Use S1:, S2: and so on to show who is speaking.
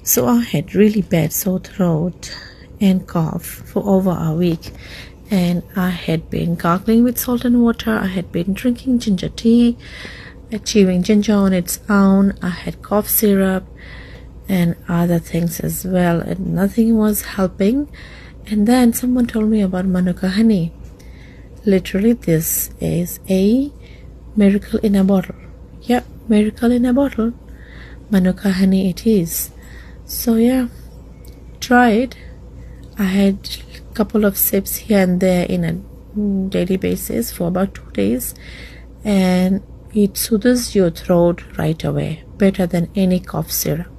S1: So I had really bad sore throat and cough for over a week, and I had been gargling with salt and water. I had been drinking ginger tea, chewing ginger on its own. I had cough syrup and other things as well, and nothing was helping. And then someone told me about Manuka honey. Literally, this is a miracle in a bottle. Yeah, miracle in a bottle. Manuka honey it is. So yeah, try it. I had a couple of sips here and there in a daily basis for about 2 days, and it soothes your throat right away, better than any cough syrup.